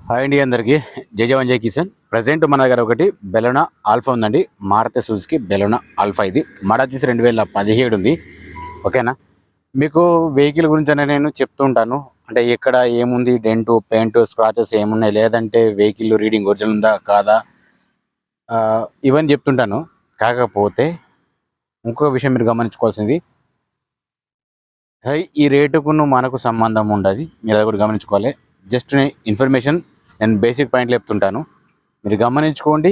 Hi అండి అందరికీ జై జవాన్ జై కిసాన్. ప్రజెంట్ మన దగ్గర ఒకటి బెలోనా ఆల్ఫా ఉందండి. Maruti Suzuki Baleno Alpha. ఇది మోడల్ వచ్చేసి 2017 ఉంది. ఓకేనా, మీకు వెహికల్ గురించి అనే నేను చెప్తుంటాను. అంటే ఎక్కడ ఏముంది, డెంటు పెయింట్ స్క్రాచెస్ ఏమున్నాయి, లేదంటే వెహికల్ రీడింగ్ ఒరిజినల్ ఉందా కాదా, ఇవన్నీ చెప్తుంటాను. కాకపోతే ఇంకో విషయం మీరు గమనించుకోవాల్సింది, ఈ రేటుకు మనకు సంబంధం ఉండదు. మీరు అది కూడా గమనించుకోవాలి. జస్ట్ ఇన్ఫర్మేషన్, నేను బేసిక్ పాయింట్లు చెప్తుంటాను, మీరు గమనించుకోండి,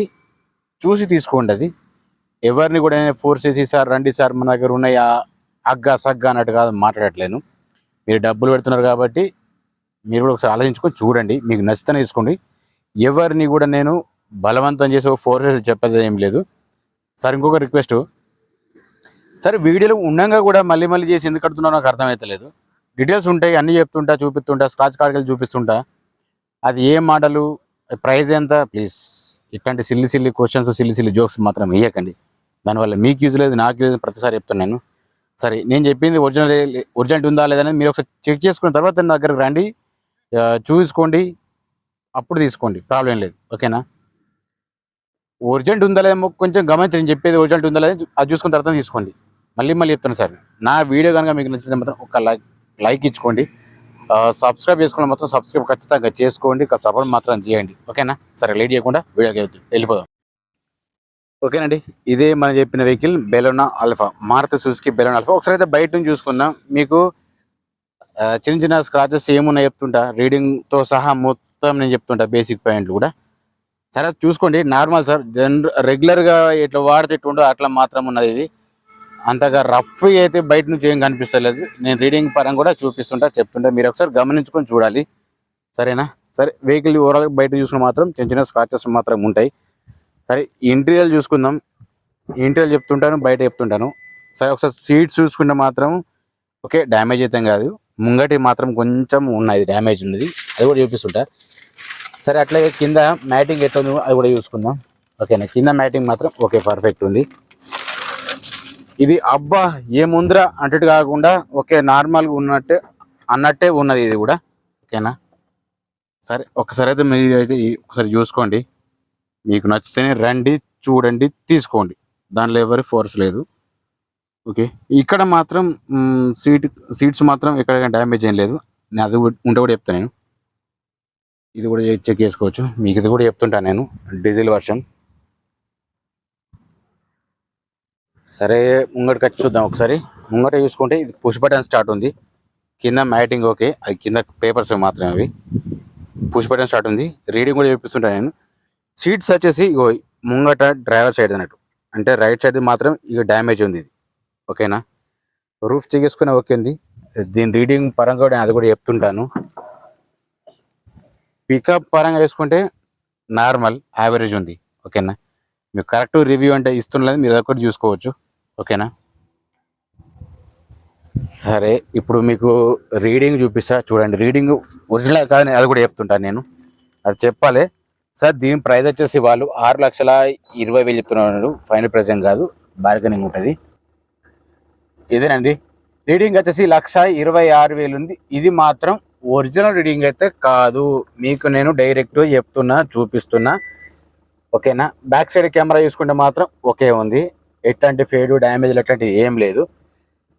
చూసి తీసుకోండి. అది ఎవరిని కూడా ఫోర్స్ చేసి సార్ రండి సార్ మన దగ్గర ఉన్నాయి అగ్గా సగ్గా అన్నట్టు కాదు మాట్లాడట్లేను. మీరు డబ్బులు పెడుతున్నారు కాబట్టి మీరు కూడా ఒకసారి ఆలోచించుకొని చూడండి. మీకు నచ్చితేనే తీసుకోండి. ఎవరిని కూడా నేను బలవంతం చేసి ఫోర్స్ చేసి చెప్పేది ఏం లేదు. సార్ ఇంకొక రిక్వెస్ట్, సరే వీడియోలో ఉండగా కూడా మళ్ళీ మళ్ళీ చేసి ఎందుకు కడుతున్నావు నాకు అర్థమవుతలేదు. డీటెయిల్స్ ఉంటాయి, అన్నీ చెప్తుంటా, చూపిస్తుంటా, స్క్రాచ్ కార్డులు చూపిస్తుంటా. అది ఏ మోడలు, ప్రైస్ ఎంత, ప్లీజ్ ఇట్లాంటి సిల్లి క్వశ్చన్స్, సిల్లి జోక్స్ మాత్రం వేయకండి. దానివల్ల మీకు యూజ్ లేదు, నాకు యూజ్, ప్రతిసారి చెప్తున్నాను. సరే, నేను చెప్పింది ఒరిజినల్ ఉందా లేదనేది మీరు ఒకసారి చెక్ చేసుకున్న తర్వాత నా దగ్గరకు రండి, చూసుకోండి, అప్పుడు తీసుకోండి, ప్రాబ్లం లేదు. ఓకేనా, ఒరిజినల్ ఉందా లేదో కొంచెం గమనించి, నేను చెప్పేది ఒరిజినల్ ఉందా లేదో అది చూసుకున్న తర్వాత తీసుకోండి. మళ్ళీ చెప్తాను సార్, నా వీడియో కనుక మీకు నచ్చితే మాత్రం ఒక లైక్ ఇచ్చుకోండి. సబ్స్క్రైబ్ చేసుకోవడం మాత్రం సబ్స్క్రైబ్ ఖచ్చితంగా చేసుకోండి, సపోర్ట్ మాత్రం చేయండి. ఓకేనా, సరే లేట్ చేయకుండా వీడియోకి వెళ్ళిపోదాం. ఓకేనండి, ఇదే మనం చెప్పిన vehicle Baleno Alpha, Maruti Suzuki Baleno Alpha. ఒకసారి అయితే బయట నుంచి చూసుకుందాం. మీకు చిన్న చిన్న స్క్రాచెస్ ఏమున్నాయి చెప్తుంటా, రీడింగ్తో సహా మొత్తం నేను చెప్తుంటా, బేసిక్ పాయింట్లు కూడా. సరే చూసుకోండి, నార్మల్ సార్, రెగ్యులర్గా ఇట్లా వాడితే ఇట్లా అట్లా మాత్రం ఉన్నది. ఇది అంతగా రఫ్ అయితే బయట నుంచి ఏం కనిపిస్తలేదు. నేను రీడింగ్ పరంగా కూడా చూపిస్తుంటా, చెప్తుంటా, మీరు ఒకసారి గమనించుకొని చూడాలి. సరేనా, సరే వెహికల్ ఓవరాల్ బయట చూసుకుని మాత్రం చిన్న చిన్న స్క్రాచెస్ మాత్రం ఉంటాయి. సరే ఇంటీరియర్ చూసుకుందాం. ఇంటీరియర్ చెప్తుంటాను, బయట చెప్తుంటాను. సరే ఒకసారి సీట్స్ చూసుకుంటే మాత్రం ఓకే, డ్యామేజ్ అయితే కాదు, ముంగటి మాత్రం కొంచెం ఉన్నది, డ్యామేజ్ ఉన్నది, అది కూడా చూపిస్తుంటా. సరే అట్లాగే కింద మ్యాటింగ్ ఎట్లా ఉందో అది కూడా చూసుకుందాం. ఓకేనా, కింద మ్యాటింగ్ మాత్రం ఓకే, పర్ఫెక్ట్ ఉంది. ఇది అబ్బా ఏముందిరా అంటట్టు కాకుండా ఓకే, నార్మల్గా అన్నట్టే ఉన్నది ఇది కూడా. ఓకేనా, సరే ఒకసారి అయితే మీరు అయితే ఒకసారి చూసుకోండి, మీకు నచ్చితేనే రండి, చూడండి, తీసుకోండి, దాంట్లో ఎవరి ఫోర్స్ లేదు. ఓకే, ఇక్కడ మాత్రం సీట్స్ మాత్రం ఎక్కడ డ్యామేజ్ ఏం లేదు. నేను అది ఉంటే కూడా చెప్తాను, నేను ఇది కూడా చెక్ చేసుకోవచ్చు, మీకు ఇది కూడా చెప్తుంటాను నేను, డీజిల్ వర్షన్. సరే ముంగటికి వచ్చి చూద్దాం ఒకసారి. ముంగట చూసుకుంటే ఇది పుష్ బటన్ స్టార్ట్ ఉంది, కింద మ్యాటింగ్ ఓకే, అది కింద పేపర్స్ మాత్రమే అవి, పుష్ బటన్ స్టార్ట్ ఉంది. రీడింగ్ కూడా చూపిస్తుంటాను నేను. సీట్స్ వచ్చేసి ఇగో ముంగట డ్రైవర్ సైడ్ అన్నట్టు, అంటే రైట్ సైడ్ మాత్రం ఇక డ్యామేజ్ ఉంది ఇది. ఓకేనా, రూఫ్ చెక్ చేసుకునే ఓకే ఉంది. దీని రీడింగ్ పరంగా కూడా అది కూడా చెప్తుంటాను. పికప్ పరంగా చూసుకుంటే నార్మల్ యావరేజ్ ఉంది. ఓకేనా, మీకు కరెక్ట్ రివ్యూ అంటే ఇస్తున్నది, మీరు అదొకటి చూసుకోవచ్చు. ఓకేనా, సరే ఇప్పుడు మీకు రీడింగ్ చూపిస్తా చూడండి. రీడింగ్ ఒరిజినల్ కాదని అది కూడా చెప్తుంటాను నేను, అది చెప్పాలి. సార్ దీని ప్రైస్ వచ్చేసి వాళ్ళు 6,20,000 చెప్తున్నారు. ఫైనల్ ప్రైస్ ఏం కాదు, బార్గెనింగ్ ఉంటుంది. ఇదేనండి, రీడింగ్ వచ్చేసి 1,26,000 ఉంది. ఇది మాత్రం ఒరిజినల్ రీడింగ్ అయితే కాదు, మీకు నేను డైరెక్ట్ చెప్తున్నా, చూపిస్తున్నా. ఓకేనా, బ్యాక్ సైడ్ కెమెరా చూసుకుంటే మాత్రం ఓకే ఉంది, ఎట్లాంటి ఫేడ్ డ్యామేజ్ అట్లాంటివి ఏం లేదు.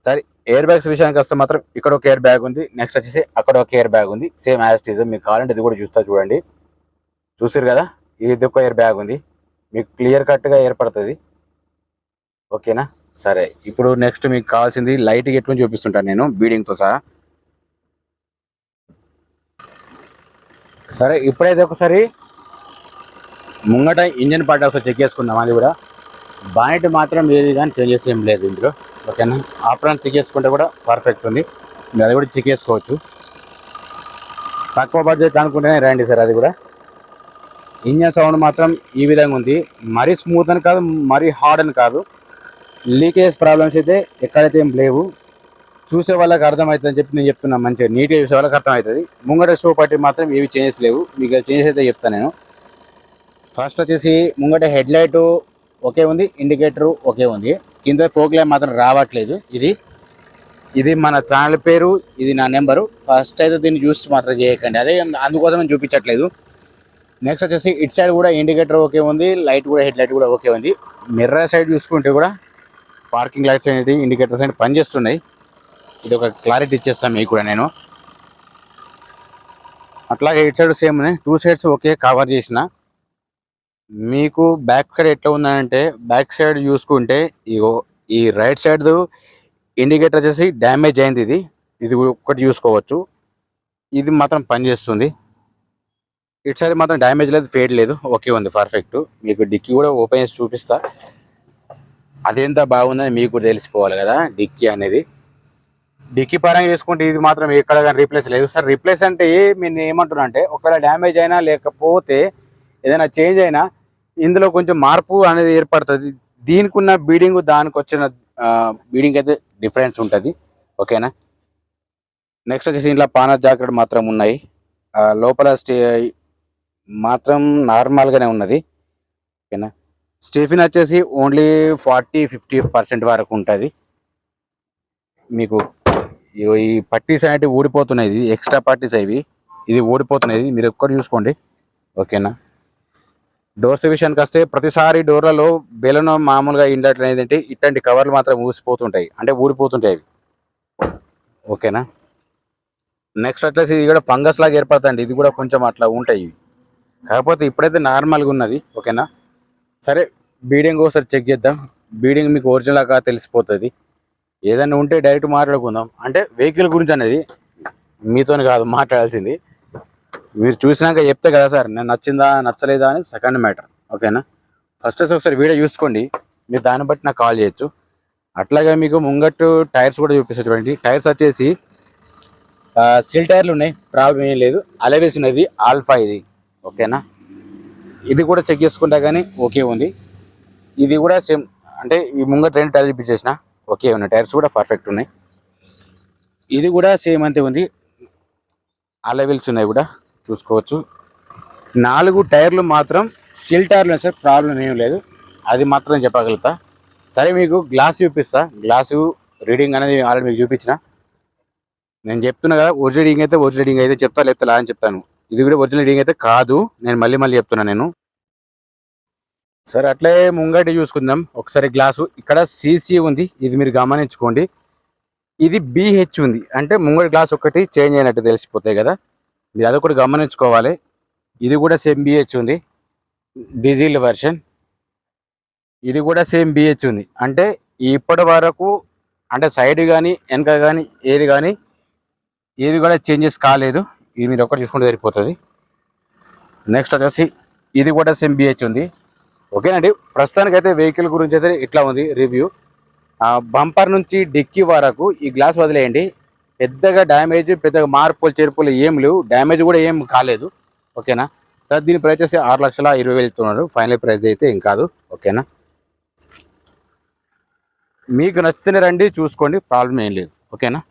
సరే ఎయిర్ బ్యాగ్స్ విషయానికి వస్తే మాత్రం ఇక్కడ ఒక ఎయిర్ బ్యాగ్ ఉంది, నెక్స్ట్ వచ్చేసి అక్కడ ఒక ఎయిర్ బ్యాగ్ ఉంది, సేమ్ యాజ్ ఇట్ ఈజ్. మీకు కావాలంటే ఇది కూడా చూస్తా చూడండి. చూసారు కదా, ఇది ఒక ఎయిర్ బ్యాగ్ ఉంది, మీకు క్లియర్ కట్గా ఏర్పడుతుంది. ఓకేనా, సరే ఇప్పుడు నెక్స్ట్ మీకు కావాల్సింది లైట్ ఎట్లా చూపిస్తుంటాను నేను, బీడింగ్తో సహా. సరే ఇప్పుడైతే ఒకసారి ముంగట ఇంజన్ పార్ట్ ఒకసారి చెక్ చేసుకుందాం. అది కూడా బానెట్ మాత్రం ఏది కానీ చేంజ్ చేసి ఏం లేదు ఇందులో. ఓకేనా, ఆప్రాన్ చెక్ చేసుకుంటే కూడా పర్ఫెక్ట్ ఉంది, మీరు అది కూడా చెక్ చేసుకోవచ్చు. తక్కువ బడ్జెట్ అనుకుంటేనే రండి సార్. అది కూడా ఇంజన్ సౌండ్ మాత్రం ఈ విధంగా ఉంది, మరీ స్మూత్ అని కాదు, మరీ హార్డ్ అని కాదు. లీకేజ్ ప్రాబ్లమ్స్ అయితే ఎక్కడైతే ఏం లేవు, చూసే వాళ్ళకి అర్థమవుతుంది అని చెప్పి నేను చెప్తున్నాను. మంచిగా నీట్గా చూసే వాళ్ళకి అర్థమవుతుంది. ముంగట షో పట్టి మాత్రం ఏవి చేంజెస్ లేవు, మీకు చేంజెస్ అయితే చెప్తాను నేను. ఫస్ట్ వచ్చేసి ముంగట హెడ్ లైట్ ఓకే ఉంది, ఇండికేటర్ ఓకే ఉంది, కింద ఫోక్ లైట్ మాత్రం రావట్లేదు. ఇది మన ఛానల్ పేరు, ఇది నా నెంబరు. ఫస్ట్ అయితే దీన్ని చూసి మాత్రం చేయకండి, అదే అందుకోసం చూపించట్లేదు. నెక్స్ట్ వచ్చేసి ఇట్ సైడ్ కూడా ఇండికేటర్ ఓకే ఉంది, లైట్ కూడా హెడ్ లైట్ కూడా ఓకే ఉంది. మిర్రర్ సైడ్ చూసుకుంటే కూడా పార్కింగ్ లైట్స్ అనేది ఇండికేటర్స్ అనేది పనిచేస్తున్నాయి. ఇది ఒక క్లారిటీ ఇచ్చేస్తాను మీకు కూడా నేను. అట్లాగే ఇట్ సైడ్ సేమ్ ఉన్నాయి, 2 సైడ్స్ ఓకే కవర్ చేసిన. మీకు బ్యాక్ సైడ్ ఎట్లా ఉందంటే బ్యాక్ సైడ్ చూసుకుంటే ఇగో ఈ రైట్ సైడ్ ఇండికేటర్ వచ్చేసి డ్యామేజ్ అయింది. ఇది ఒక్కటి చూసుకోవచ్చు, ఇది మాత్రం పనిచేస్తుంది. ఇటు సైడ్ మాత్రం డ్యామేజ్ లేదు, ఫేడ్ లేదు, ఓకే ఉంది పర్ఫెక్ట్. మీకు డిక్కీ కూడా ఓపెన్ చేసి చూపిస్తా, అదెంత బాగుందని మీకు కూడా తెలిసిపోవాలి కదా. డిక్కీ అనేది డిక్కీ పరంగా చేసుకుంటే ఇది మాత్రం ఎక్కడ కానీ రీప్లేస్ లేదు సార్. రీప్లేస్ అంటే నేను ఏమంటున్నా అంటే ఒకవేళ డ్యామేజ్ అయినా లేకపోతే ఏదైనా చేంజ్ అయినా ఇందులో కొంచెం మార్పు అనేది ఏర్పడుతుంది. దీనికి ఉన్న బీడింగ్ దానికి వచ్చిన బీడింగ్ అయితే డిఫరెన్స్ ఉంటుంది, ఓకేనా. నెక్స్ట్ వచ్చేసి ఇంట్లో పానర్ జాకెట్ మాత్రం ఉన్నాయి, లోపల మాత్రం నార్మల్గానే ఉన్నది, ఓకేనా. స్టీఫిన్ వచ్చేసి ఓన్లీ 40-50% వరకు ఉంటుంది. మీకు ఈ పట్టీస్ అనేవి ఊడిపోతున్నాయి, ఇది ఎక్స్ట్రా పట్టీస్ అవి, ఇది ఊడిపోతున్నాయి, మీరు ఒక్కటి చూసుకోండి, ఓకేనా. డోర్స్ విషయానికి వస్తే ప్రతిసారి డోర్లలో బెలూన్ మామూలుగా ఇండట్ ఏంటంటే ఇట్లాంటి కవర్లు మాత్రం ఊసిపోతుంటాయి, అంటే ఊడిపోతుంటాయి అవి, ఓకేనా. నెక్స్ట్ వచ్చేసి ఇది కూడా ఫంగస్ లాగా ఏర్పడుతుంది, ఇది కూడా కొంచెం అట్లా ఉంటాయి ఇవి, కాకపోతే ఇప్పుడైతే నార్మల్గా ఉన్నది, ఓకేనా. సరే బీడింగ్ ఒకసారి చెక్ చేద్దాం, బీడింగ్ మీకు ఒరిజినల్ లాగా తెలిసిపోతుంది. ఏదైనా ఉంటే డైరెక్ట్ మాట్లాడుకుందాం, అంటే వెహికల్ గురించి అనేది మీతోని కాదు మాట్లాడాల్సింది, మీరు చూసినాక చెప్తే కదా సార్ నేను నచ్చిందా నచ్చలేదా అని సెకండ్ మ్యాటర్, ఓకేనా. ఫస్ట్ ఒకసారి వీడియో చూసుకోండి, మీరు దాన్ని బట్టి నాకు కాల్ చేయొచ్చు. అట్లాగే మీకు ముంగట్టు టైర్స్ కూడా చూపిస్తుంది. టైర్స్ వచ్చేసి సిల్ టైర్లు ఉన్నాయి, ప్రాబ్లం ఏం లేదు. అలవేస్ ఉన్నది ఆల్ఫా ఇది, ఓకేనా. ఇది కూడా చెక్ చేసుకుంటా కానీ ఓకే ఉంది. ఇది కూడా సేమ్, అంటే ఈ ముంగట 2 టైర్లు చూపించేసిన ఓకే ఉన్నాయి, టైర్స్ కూడా పర్ఫెక్ట్ ఉన్నాయి. ఇది కూడా సేమ్ అంతే ఉంది, అలవెల్స్ ఉన్నాయి కూడా చూసుకోవచ్చు. 4 టైర్లు మాత్రం సిల్ టైర్లు సార్, ప్రాబ్లం ఏం లేదు, అది మాత్రం చెప్పగలుగుతా. సరే మీకు గ్లాస్ చూపిస్తా, గ్లాసు రీడింగ్ అనేది ఆల్రెడీ మీకు చూపించిన. నేను చెప్తున్నా కదా ఒరిజినల్ రీడింగ్ అయితే చెప్తా, లేకపోతే అని చెప్తాను. ఇది కూడా ఒరిజినల్ రీడింగ్ అయితే కాదు, నేను మళ్ళీ చెప్తున్నా నేను. సరే అట్లే ముంగటి చూసుకుందాం ఒకసారి. గ్లాసు ఇక్కడ సీసీ ఉంది, ఇది మీరు గమనించుకోండి. ఇది బీహెచ్ ఉంది, అంటే ముంగటి గ్లాస్ ఒకటి చేంజ్ అయినట్టు తెలిసిపోతాయి కదా, మీరు అదొకటి గమనించుకోవాలి. ఇది కూడా సేమ్ బీహెచ్ ఉంది, డీజిల్ వెర్షన్. ఇది కూడా సేమ్ బీహెచ్ ఉంది, అంటే ఇప్పటి వరకు అంటే సైడ్ కానీ వెనక కానీ ఏది కూడా చేంజెస్ కాలేదు. ఇది మీరు ఒకటి చూసుకుంటే సరిపోతుంది. నెక్స్ట్ వచ్చేసి ఇది కూడా సేమ్ బీహెచ్ ఉంది, ఓకేనండి. ప్రస్తుతానికైతే వెహికల్ గురించి అయితే ఇట్లా ఉంది రివ్యూ. బంపర్ నుంచి డిక్కీ వరకు ఈ గ్లాస్ వదిలేయండి, పెద్దగా డ్యామేజ్, పెద్దగా మార్పులు చేర్పులు ఏం లేవు, డ్యామేజ్ కూడా ఏం కాలేదు, ఓకేనా. సార్ దీని ప్రైస్ వచ్చి 6,20,000 చెప్తున్నాడు, ఫైనల్ ప్రైస్ అయితే ఏం కాదు, ఓకేనా. మీకు నచ్చితేనే రండి, చూసుకోండి, ప్రాబ్లం ఏం లేదు, ఓకేనా.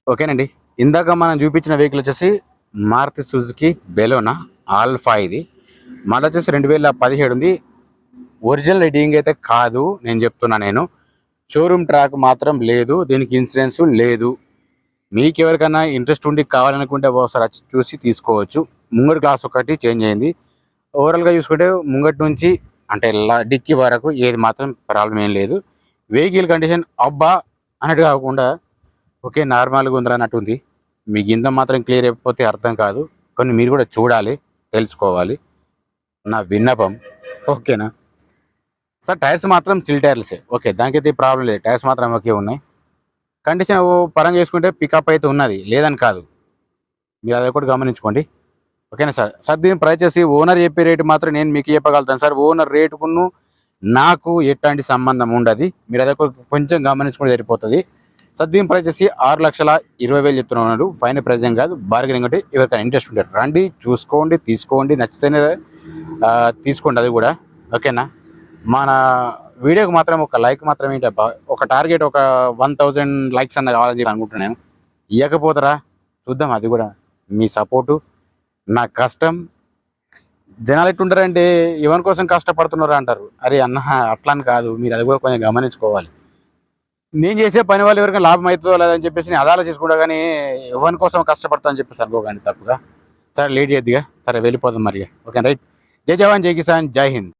ఓకేనండి, ఇందాక మనం చూపించిన వెహికల్ వచ్చేసి మారుతి సుజుకి బెలోనా ఆల్ఫా. ఇది మళ్ళీ వచ్చేసి 2017 ఉంది, ఒరిజినల్ రీడింగ్ అయితే కాదు నేను చెప్తున్నా. నేను షోరూమ్ ట్రాక్ మాత్రం లేదు, దీనికి ఇన్సూరెన్స్ లేదు. మీకు ఎవరికైనా ఇంట్రెస్ట్ ఉండి కావాలనుకుంటే ఒకసారి వచ్చి చూసి తీసుకోవచ్చు. ముంగటి గ్లాస్ ఒకటి చేంజ్ అయింది, ఓవరాల్గా చూసుకుంటే ముంగటి నుంచి అంటే డిక్కీ వరకు ఏది మాత్రం ప్రాబ్లం ఏం లేదు. వెహికల్ కండిషన్ అబ్బా అన్నట్టు కాకుండా ఓకే నార్మల్గా ఉందా అన్నట్టు ఉంది. మీకు ఇంత మాత్రం క్లియర్ అయిపోతే అర్థం కాదు, కొన్ని మీరు కూడా చూడాలి, తెలుసుకోవాలి, నా విన్నపం, ఓకేనా. సార్ టైర్స్ మాత్రం సిల్ టైర్లసే, ఓకే, దానికైతే ప్రాబ్లం లేదు, టైర్స్ మాత్రం ఓకే ఉన్నాయి. కండిషన్ పరంగా చేసుకుంటే పికప్ అయితే ఉన్నది, లేదని కాదు, మీరు అది ఒకటి గమనించుకోండి, ఓకేనా సార్. సార్ దీని ప్రైస్ చేసి ఓనర్ చెప్పే రేటు మాత్రం నేను మీకు చెప్పగలుగుతాను సార్. ఓనర్ రేటుకును నాకు ఎట్లాంటి సంబంధం ఉండదు, మీరు అదొక కొంచెం గమనించుకుంటే సరిపోతుంది. సార్ దీని ప్రైస్ చేసి 6,20,000 చెప్తున్నాడు, ఫైనల్ ప్రైస్ ఏం కాదు, బార్గెనింగ్ అంటే ఎవరికైనా ఇంట్రెస్ట్ ఉంటారు రండి, చూసుకోండి, తీసుకోండి, నచ్చితేనే తీసుకోండి, అది కూడా ఓకేనా. మన వీడియోకి మాత్రం ఒక లైక్ మాత్రం ఏంటబ్బా, ఒక టార్గెట్ ఒక 1,000 లైక్స్ అన్న కావాలని చెప్పి అనుకుంటున్నాను. ఇవ్వకపోతారా చూద్దాం, అది కూడా మీ సపోర్టు నా కష్టం. జనాలు ఎట్టుంటారంటే ఎవరి కోసం కష్టపడుతున్నారు అంటారు, అరే అన్న అట్లని కాదు, మీరు అది కూడా కొంచెం గమనించుకోవాలి. నేను చేసే పని వాళ్ళు ఎవరికైనా లాభం అవుతుందో లేదని చెప్పేసి నేను అది ఆలోచించుకుంటా, కానీ ఎవరి కోసం కష్టపడతా అని చెప్పేసి అనుకోకండి తప్పుగా. సరే లేట్ చేయద్దిగా, సరే వెళ్ళిపోదాం మరి. Okay right. జై జవాన్ జై కిసాన్ జై హింద్.